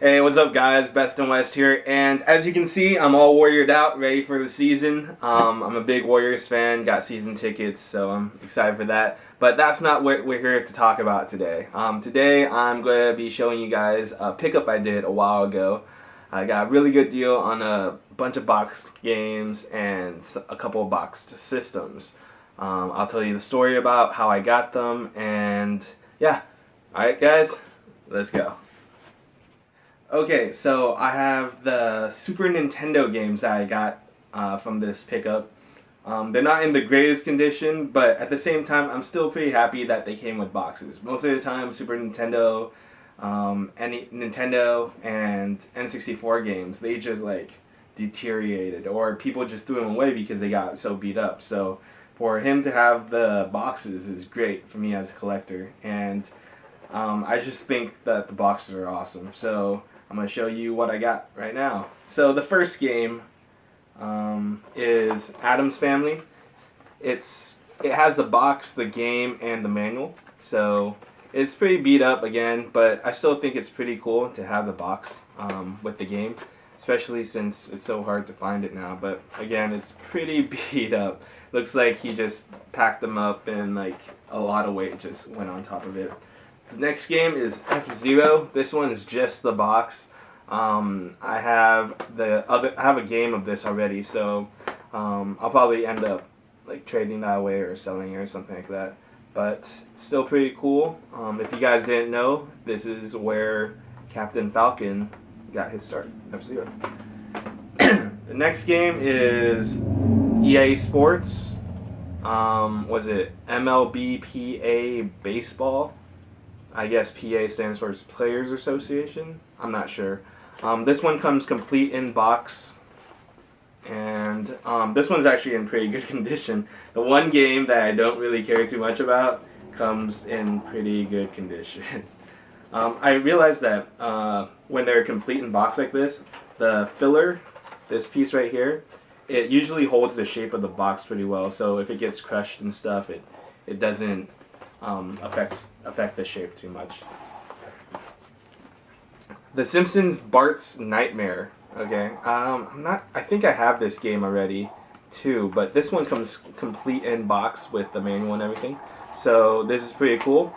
Hey, what's up guys? Best in West here, and as you can see, I'm all warriored out, ready for the season. I'm a big Warriors fan, got season tickets, so I'm excited for that. But that's not what we're here to talk about today. Today I'm going to be showing you guys a pickup I did a while ago. I got a really good deal on a bunch of boxed games and a couple of boxed systems. I'll tell you the story about how I got them, and yeah. Alright guys, let's go. Okay, so I have the Super Nintendo games that I got from this pickup. They're not in the greatest condition, but at the same time, I'm still pretty happy that they came with boxes. Most of the time, Super Nintendo, Nintendo, and N64 games, they just like deteriorated, or people just threw them away because they got so beat up. So for him to have the boxes is great for me as a collector, and I just think that the boxes are awesome. So I'm going to show you what I got right now. So the first game is Addams Family. It has the box, the game, and the manual. So it's pretty beat up again, but I still think it's pretty cool to have the box with the game, especially since it's so hard to find it now. But again, it's pretty beat up. Looks like he just packed them up and like a lot of weight just went on top of it. The next game is F-Zero. This one is just the box. I have a game of this already, so I'll probably end up like trading that away or selling it or something like that. But it's still pretty cool. If you guys didn't know, this is where Captain Falcon got his start. F-Zero. The next game is EA Sports. Was it MLBPA Baseball? I guess PA stands for Players Association. I'm not sure. This one comes complete in box, and this one's actually in pretty good condition. The one game that I don't really care too much about comes in pretty good condition. I realized that when they're complete in box like this, the filler, this piece right here, it usually holds the shape of the box pretty well. So if it gets crushed and stuff, it doesn't affect the shape too much. The Simpsons Bart's Nightmare. Okay, I think I have this game already too, but this one comes complete in box with the manual and everything. So this is pretty cool.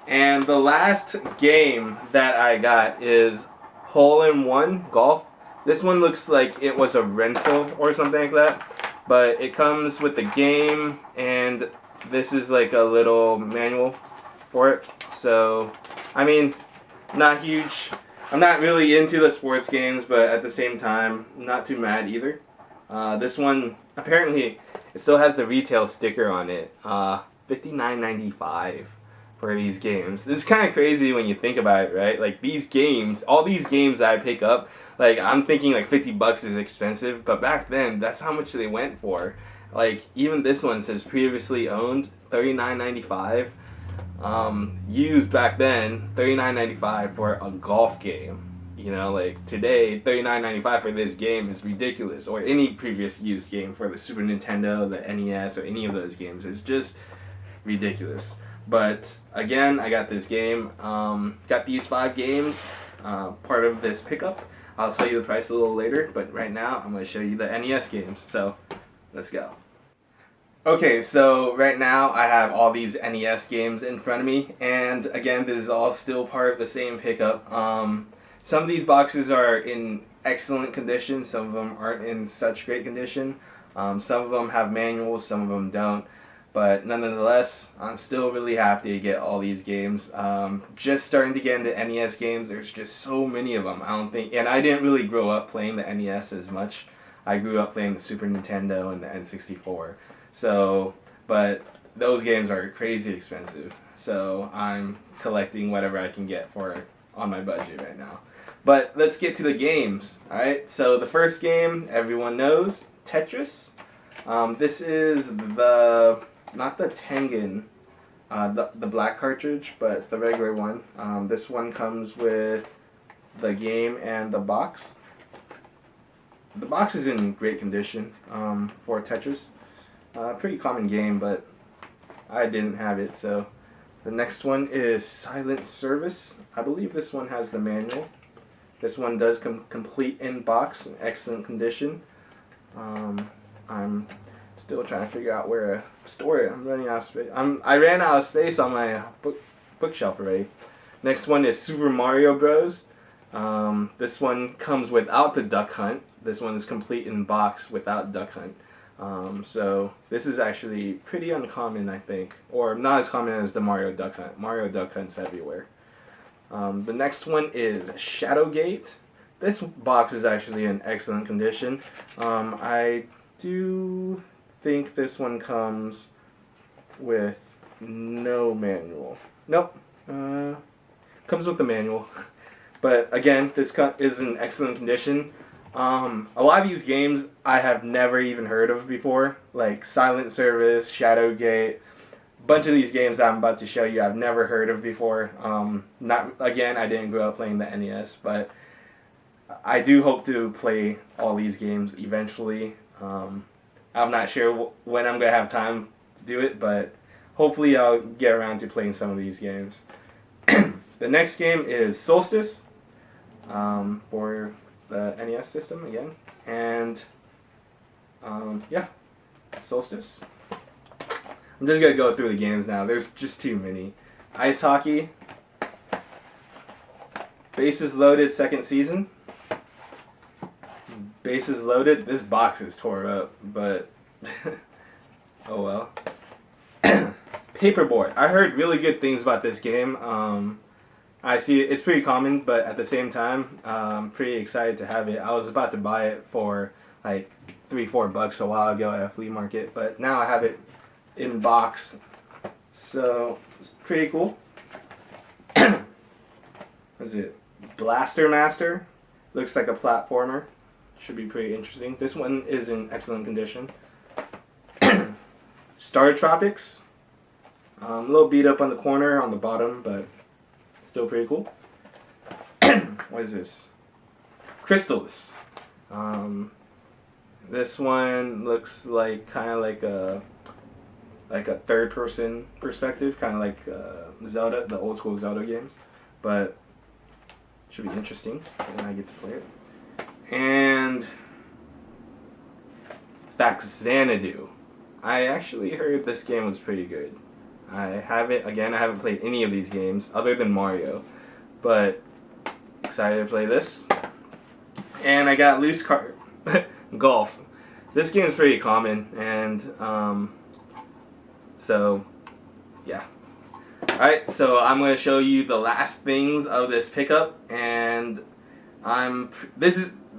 And the last game that I got is Hole-in-One Golf. This one looks like it was a rental or something like that. But it comes with the game, and this is like a little manual for it. So, I mean, not huge. I'm not really into the sports games, but at the same time, not too mad either. This one, apparently, it still has the retail sticker on it. $59.95 for these games. This is kind of crazy when you think about it, right? Like these games, all these games that I pick up, like I'm thinking like 50 bucks is expensive, but back then that's how much they went for. Like even this one says previously owned, $39.95. Used back then, $39.95 for a golf game. You know, like today, $39.95 for this game is ridiculous. Or any previous used game for the Super Nintendo, the NES, or any of those games is just ridiculous. But again, I got this game. Got these 5 games, part of this pickup. I'll tell you the price a little later, but right now I'm going to show you the NES games. So let's go. Okay, so right now I have all these NES games in front of me, and again, this is all still part of the same pickup. Some of these boxes are in excellent condition, some of them aren't in such great condition. Some of them have manuals, some of them don't. But nonetheless, I'm still really happy to get all these games. Just starting to get into NES games, there's just so many of them. And I didn't really grow up playing the NES as much. I grew up playing the Super Nintendo and the N64. So, but those games are crazy expensive. So I'm collecting whatever I can get for it on my budget right now. But let's get to the games. Alright, so the first game everyone knows, Tetris. This is not the Tengen, the black cartridge, but the regular one. This one comes with the game and the box. The box is in great condition for Tetris. Pretty common game, but I didn't have it, so The next one is Silent Service. I believe this one has the manual. This one does come complete in box, in excellent condition. I'm still trying to figure out where to store it. I'm running out of space. I ran out of space on my bookshelf already. Next one is Super Mario Bros. This one comes without the Duck Hunt. This one is complete in box without Duck Hunt. So this is actually pretty uncommon, I think, or not as common as the Mario Duck Hunt. Mario Duck Hunt's everywhere. The next one is Shadowgate. This box is actually in excellent condition. I do think this one comes with no manual. Nope. Comes with the manual. But again, this is in excellent condition. A lot of these games I have never even heard of before, like Silent Service, Shadowgate. A bunch of these games that I'm about to show you I've never heard of before. I didn't grow up playing the NES, but I do hope to play all these games eventually. I'm not sure when I'm going to have time to do it, but hopefully I'll get around to playing some of these games. The next game is Solstice, for the NES system again, and yeah, Solstice. I'm just gonna go through the games now. There's just too many. Ice Hockey, Bases Loaded second season. Bases Loaded. This box is tore up, but oh well. Paperboy. I heard really good things about this game. I see it's pretty common, but at the same time, I'm pretty excited to have it. I was about to buy it for like $3-4 a while ago at a flea market, but now I have it in box, so it's pretty cool. What is it? Blaster Master. Looks like a platformer. Should be pretty interesting. This one is in excellent condition. Star Tropics. A little beat up on the corner on the bottom, but still pretty cool. What is this? Crystallis. This one looks like kind of like a third-person perspective, kind of like Zelda, the old school Zelda games, but should be interesting when I get to play it. And Xanadu. I actually heard this game was pretty good. I haven't played any of these games other than Mario, but excited to play this. And I got Loose Card Golf. This game is pretty common, and so yeah. Alright, so I'm going to show you the last things of this pickup, and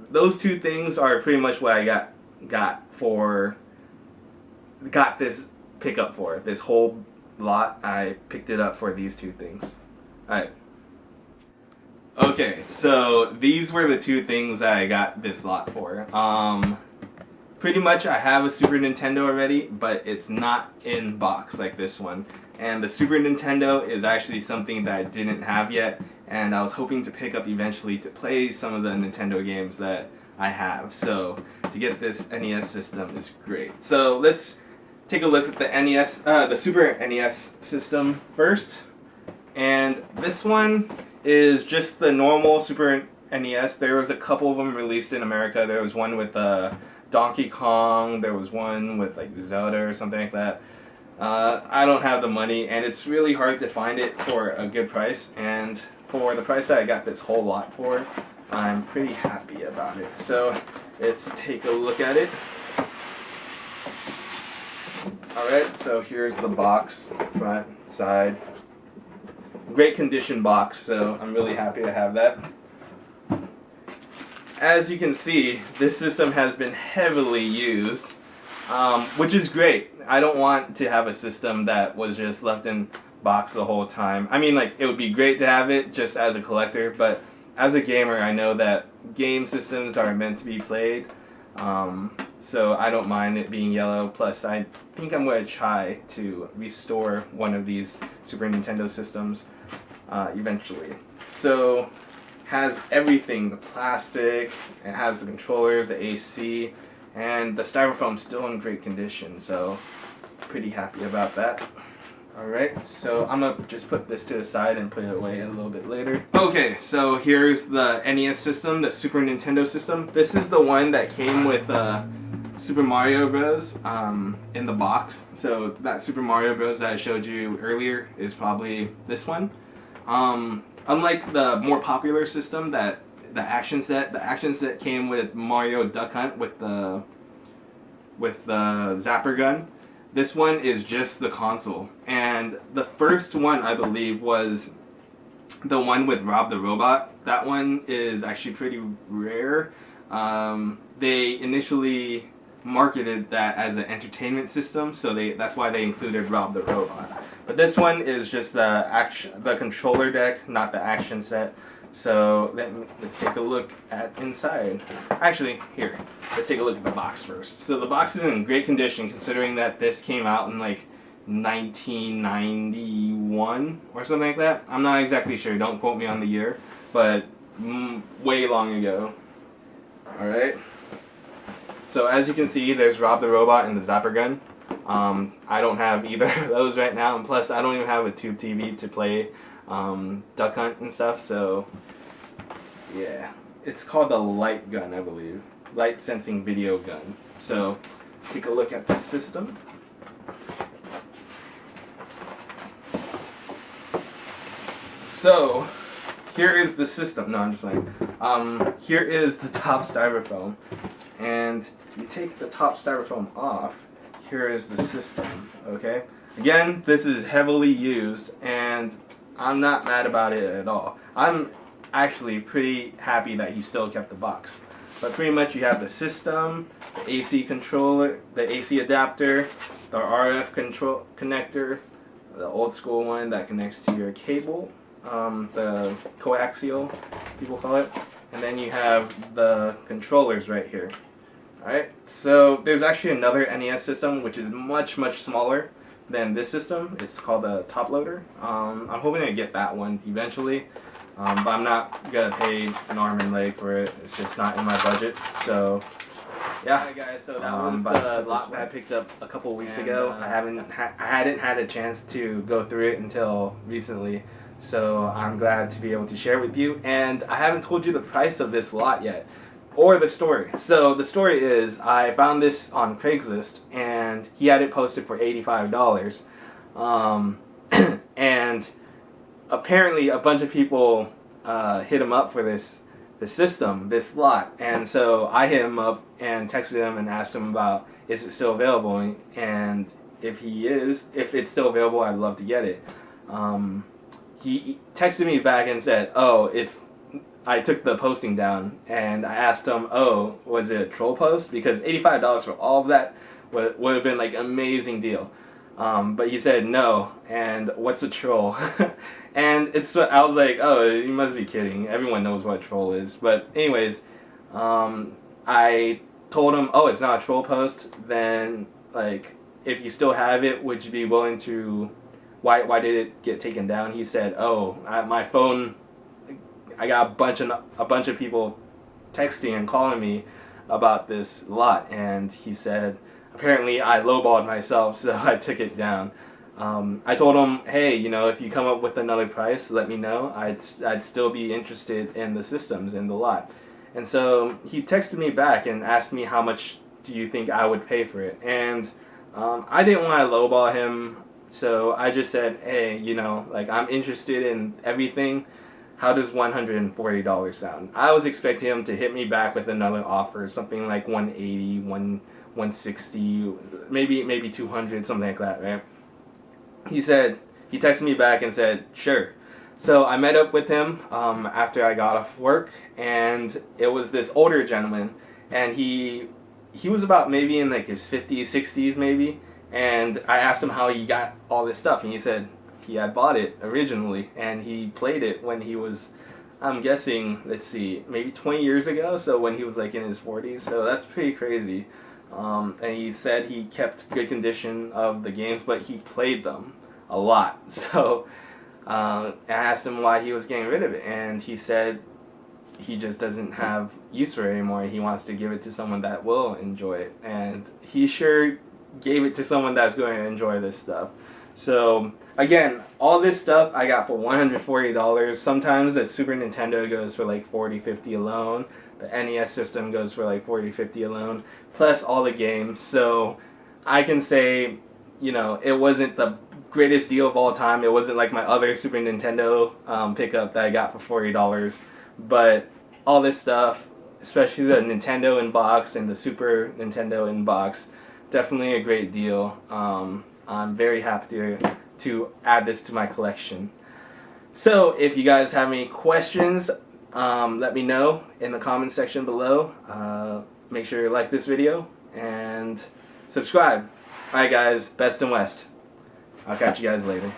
those two things are pretty much what I got this pickup for. This whole lot, I picked it up for these two things. Alright. Okay, so these were the two things that I got this lot for. Pretty much I have a Super Nintendo already, but it's not in box like this one. And the Super Nintendo is actually something that I didn't have yet, and I was hoping to pick up eventually to play some of the Nintendo games that I have. So to get this NES system is great. So let's take a look at the Super NES system first. And this one is just the normal Super NES. There was a couple of them released in America. There was one with Donkey Kong. There was one with like Zelda or something like that. I don't have the money, and it's really hard to find it for a good price. And for the price that I got this whole lot for, I'm pretty happy about it. So let's take a look at it. Alright, so here's the box, front, side. Great condition box, so I'm really happy to have that. As you can see, this system has been heavily used, which is great. I don't want to have a system that was just left in box the whole time. I mean, like, it would be great to have it just as a collector, but as a gamer, I know that game systems are meant to be played, so I don't mind it being yellow. Plus, I think I'm going to try to restore one of these Super Nintendo systems eventually. So, has everything, the plastic, it has the controllers, the AC, and the styrofoam's still in great condition, so pretty happy about that. Alright, so I'm gonna just put this to the side and put it away a little bit later. Okay, so here's the NES system, the Super Nintendo system. This is the one that came with Super Mario Bros. In the box. So that Super Mario Bros. That I showed you earlier is probably this one. Unlike the more popular system, the action set came with Mario Duck Hunt with the zapper gun. This one is just the console, and the first one I believe was the one with Rob the Robot. That one is actually pretty rare. They initially marketed that as an entertainment system, so that's why they included Rob the Robot. But this one is just the controller deck, not the action set. So let's take a look at inside. Actually, here, let's take a look at the box first. So the box is in great condition, considering that this came out in like 1991 or something like that. I'm not exactly sure, don't quote me on the year, but way long ago. Alright. So as you can see, there's Rob the Robot and the zapper gun. I don't have either of those right now, and plus I don't even have a tube TV to play Duck Hunt and stuff, so yeah. It's called the light gun, I believe. Light sensing video gun. So let's take a look at the system. So here is the system. No, I'm just playing. Here is the top styrofoam, and you take the top styrofoam off. Here is the system. Okay. Again, this is heavily used, and I'm not mad about it at all. I'm actually pretty happy that he still kept the box. But pretty much you have the system, the AC controller, the AC adapter, the RF control connector, the old school one that connects to your cable, the coaxial, people call it, and then you have the controllers right here. Alright, so there's actually another NES system which is much smaller than this system. It's called the top loader. I'm hoping to get that one eventually, but I'm not gonna pay an arm and leg for it. It's just not in my budget. So yeah. Hi guys, so that was the lot I picked up a couple weeks ago. I hadn't had a chance to go through it until recently, so I'm glad to be able to share with you. And I haven't told you the price of this lot yet, or the story. So the story is, I found this on Craigslist, and he had it posted for $85. And apparently a bunch of people hit him up for this system, this lot. And so I hit him up and texted him and asked him about, is it still available? And if it's still available, I'd love to get it. He texted me back and said, oh, I took the posting down, and I asked him, oh, was it a troll post? Because $85 for all of that would have been like an amazing deal. But he said no, and what's a troll? And I was like, oh, you must be kidding. Everyone knows what a troll is. But anyways, I told him, oh, it's not a troll post. Then, like, if you still have it, would you be willing to? Why did it get taken down? He said, oh, my phone. I got a bunch of people texting and calling me about this lot, and he said apparently I lowballed myself, so I took it down. I told him, hey, if you come up with another price, let me know. I'd still be interested in the systems in the lot. And so he texted me back and asked me, how much do you think I would pay for it? And I didn't want to lowball him, so I just said, hey, like, I'm interested in everything. How does $140 sound? I was expecting him to hit me back with another offer, something like 180, 160, maybe 200, something like that, right? He texted me back and said, sure. So I met up with him after I got off work, and it was this older gentleman, and he was about maybe in like his 50s, 60s maybe, and I asked him how he got all this stuff, and he said he had bought it originally, and he played it when he was, I'm guessing, let's see, maybe 20 years ago, so when he was like in his 40s, so that's pretty crazy. And he said he kept good condition of the games, but he played them a lot. So I asked him why he was getting rid of it, and he said he just doesn't have use for it anymore. He wants to give it to someone that will enjoy it, and he sure gave it to someone that's going to enjoy this stuff. So again, all this stuff I got for $140. Sometimes the Super Nintendo goes for like 40, 50 alone. The NES system goes for like 40, 50 alone, plus all the games. So I can say, you know, it wasn't the greatest deal of all time. It wasn't like my other Super Nintendo pickup that I got for $40. But all this stuff, especially the Nintendo in box and the Super Nintendo in box, definitely a great deal. I'm very happy to add this to my collection. So if you guys have any questions, let me know in the comments section below. Make sure you like this video and subscribe. Alright guys, best and west. I'll catch you guys later.